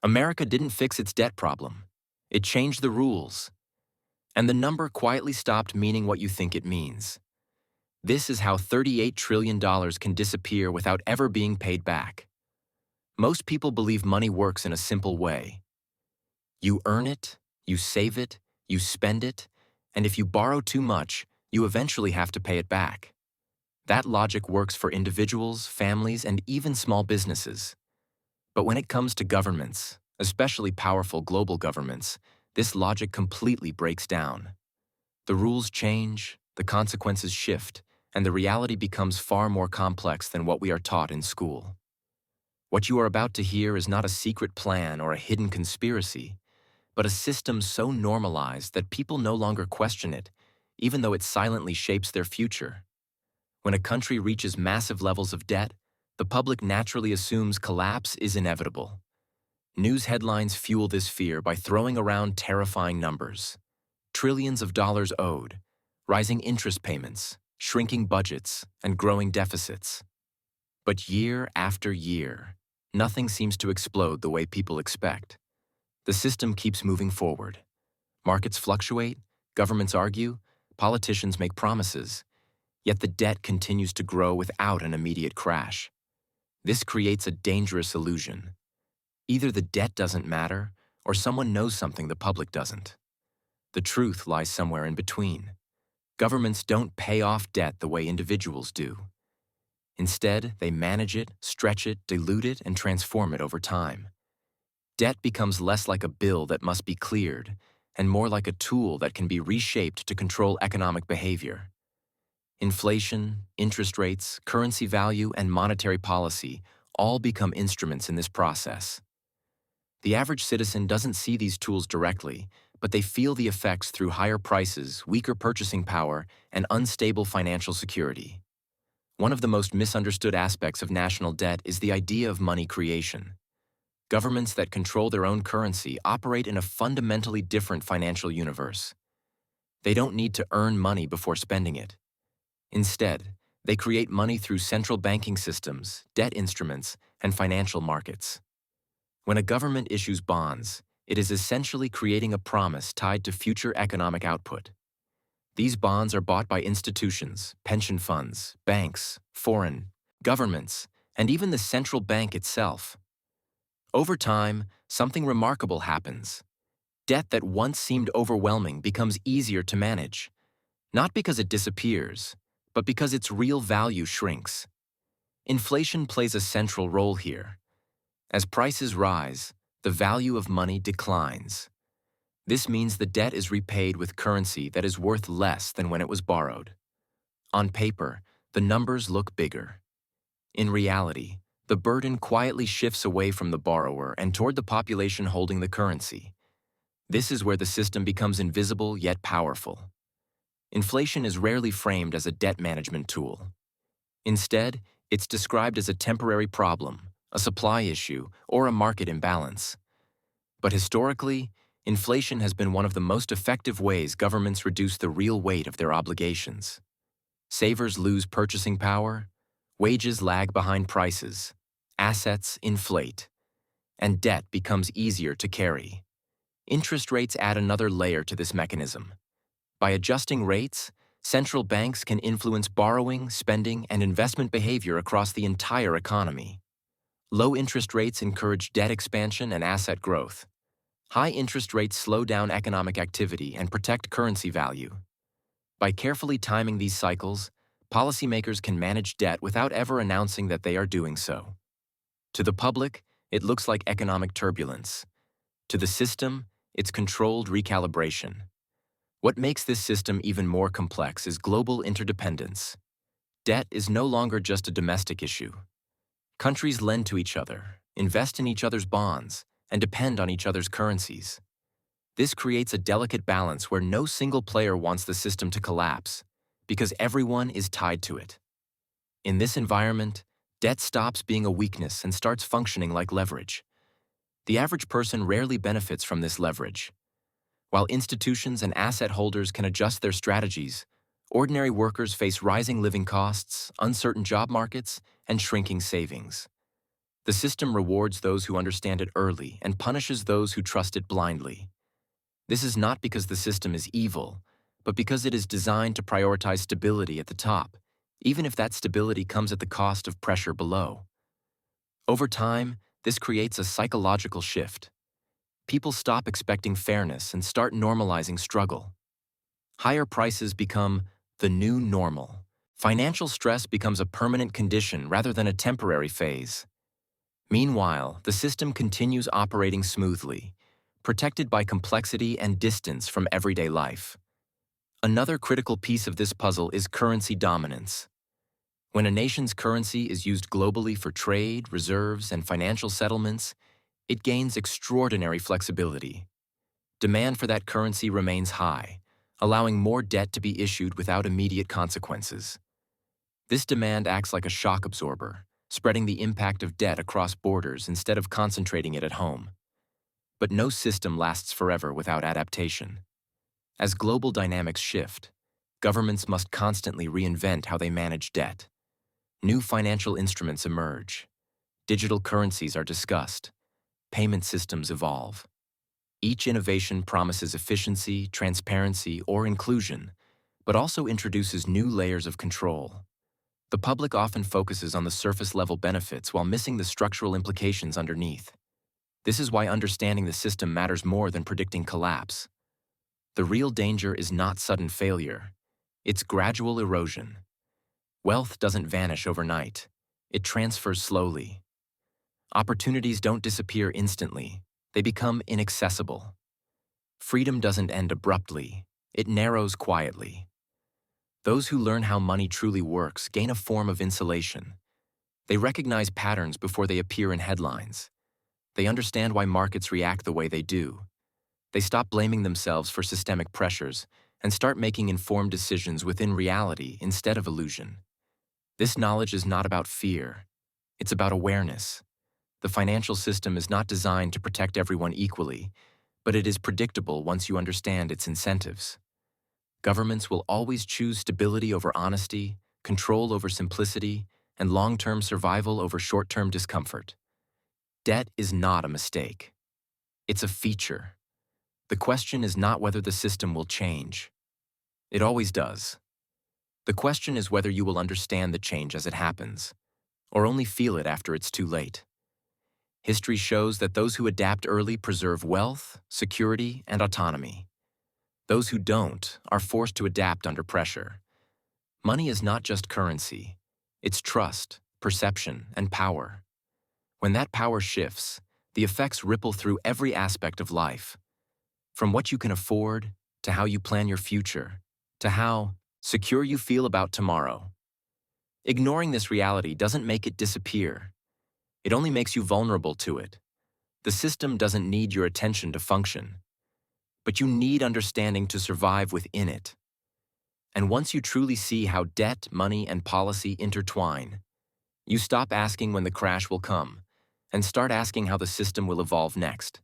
America didn't fix its debt problem. It changed the rules, and the number quietly stopped meaning what you think it means. This is how $38 trillion can disappear without ever being paid back. Most people believe money works in a simple way. You earn it, you save it, you spend it, and if you borrow too much, you eventually have to pay it back. That logic works for individuals, families, and even small businesses. But when it comes to governments, especially powerful global governments, this logic completely breaks down. The rules change, the consequences shift, and the reality becomes far more complex than what we are taught in school. What you are about to hear is not a secret plan or a hidden conspiracy, but a system so normalized that people no longer question it, even though it silently shapes their future. When a country reaches massive levels of debt, the public naturally assumes collapse is inevitable. News headlines fuel this fear by throwing around terrifying numbers. Trillions of dollars owed, rising interest payments, shrinking budgets, and growing deficits. But year after year, nothing seems to explode the way people expect. The system keeps moving forward. Markets fluctuate, governments argue, politicians make promises, yet the debt continues to grow without an immediate crash. This creates a dangerous illusion. Either the debt doesn't matter, or someone knows something the public doesn't. The truth lies somewhere in between. Governments don't pay off debt the way individuals do. Instead, they manage it, stretch it, dilute it, and transform it over time. Debt becomes less like a bill that must be cleared, and more like a tool that can be reshaped to control economic behavior. Inflation, interest rates, currency value, and monetary policy all become instruments in this process. The average citizen doesn't see these tools directly, but they feel the effects through higher prices, weaker purchasing power, and unstable financial security. One of the most misunderstood aspects of national debt is the idea of money creation. Governments that control their own currency operate in a fundamentally different financial universe. They don't need to earn money before spending it. Instead, they create money through central banking systems, debt instruments, and financial markets. When a government issues bonds, it is essentially creating a promise tied to future economic output. These bonds are bought by institutions, pension funds, banks, foreign governments, and even the central bank itself. Over time, something remarkable happens. Debt that once seemed overwhelming becomes easier to manage, not because it disappears, but because its real value shrinks. Inflation plays a central role here. As prices rise, the value of money declines. This means the debt is repaid with currency that is worth less than when it was borrowed. On paper, the numbers look bigger. In reality, the burden quietly shifts away from the borrower and toward the population holding the currency. This is where the system becomes invisible yet powerful. Inflation is rarely framed as a debt management tool. Instead, it's described as a temporary problem, a supply issue, or a market imbalance. But historically, inflation has been one of the most effective ways governments reduce the real weight of their obligations. Savers lose purchasing power, wages lag behind prices, assets inflate, and debt becomes easier to carry. Interest rates add another layer to this mechanism. By adjusting rates, central banks can influence borrowing, spending, and investment behavior across the entire economy. Low interest rates encourage debt expansion and asset growth. High interest rates slow down economic activity and protect currency value. By carefully timing these cycles, policymakers can manage debt without ever announcing that they are doing so. To the public, it looks like economic turbulence. To the system, it's controlled recalibration. What makes this system even more complex is global interdependence. Debt is no longer just a domestic issue. Countries lend to each other, invest in each other's bonds, and depend on each other's currencies. This creates a delicate balance where no single player wants the system to collapse, because everyone is tied to it. In this environment, debt stops being a weakness and starts functioning like leverage. The average person rarely benefits from this leverage. While institutions and asset holders can adjust their strategies, ordinary workers face rising living costs, uncertain job markets, and shrinking savings. The system rewards those who understand it early and punishes those who trust it blindly. This is not because the system is evil, but because it is designed to prioritize stability at the top, even if that stability comes at the cost of pressure below. Over time, this creates a psychological shift. People stop expecting fairness and start normalizing struggle. Higher prices become the new normal. Financial stress becomes a permanent condition rather than a temporary phase. Meanwhile, the system continues operating smoothly, protected by complexity and distance from everyday life. Another critical piece of this puzzle is currency dominance. When a nation's currency is used globally for trade, reserves, and financial settlements, it gains extraordinary flexibility. Demand for that currency remains high, allowing more debt to be issued without immediate consequences. This demand acts like a shock absorber, spreading the impact of debt across borders instead of concentrating it at home. But no system lasts forever without adaptation. As global dynamics shift, governments must constantly reinvent how they manage debt. New financial instruments emerge. Digital currencies are discussed. Payment systems evolve. Each innovation promises efficiency, transparency, or inclusion, but also introduces new layers of control. The public often focuses on the surface-level benefits while missing the structural implications underneath. This is why understanding the system matters more than predicting collapse. The real danger is not sudden failure. It's gradual erosion. Wealth doesn't vanish overnight. It transfers slowly. Opportunities don't disappear instantly. They become inaccessible. Freedom doesn't end abruptly. It narrows quietly. Those who learn how money truly works gain a form of insulation. They recognize patterns before they appear in headlines. They understand why markets react the way they do. They stop blaming themselves for systemic pressures and start making informed decisions within reality instead of illusion. This knowledge is not about fear. It's about awareness. The financial system is not designed to protect everyone equally, but it is predictable once you understand its incentives. Governments will always choose stability over honesty, control over simplicity, and long-term survival over short-term discomfort. Debt is not a mistake. It's a feature. The question is not whether the system will change. It always does. The question is whether you will understand the change as it happens, or only feel it after it's too late. History shows that those who adapt early preserve wealth, security, and autonomy. Those who don't are forced to adapt under pressure. Money is not just currency. It's trust, perception, and power. When that power shifts, the effects ripple through every aspect of life. From what you can afford, to how you plan your future, to how secure you feel about tomorrow. Ignoring this reality doesn't make it disappear. It only makes you vulnerable to it. The system doesn't need your attention to function, but you need understanding to survive within it. And once you truly see how debt, money, and policy intertwine, you stop asking when the crash will come and start asking how the system will evolve next.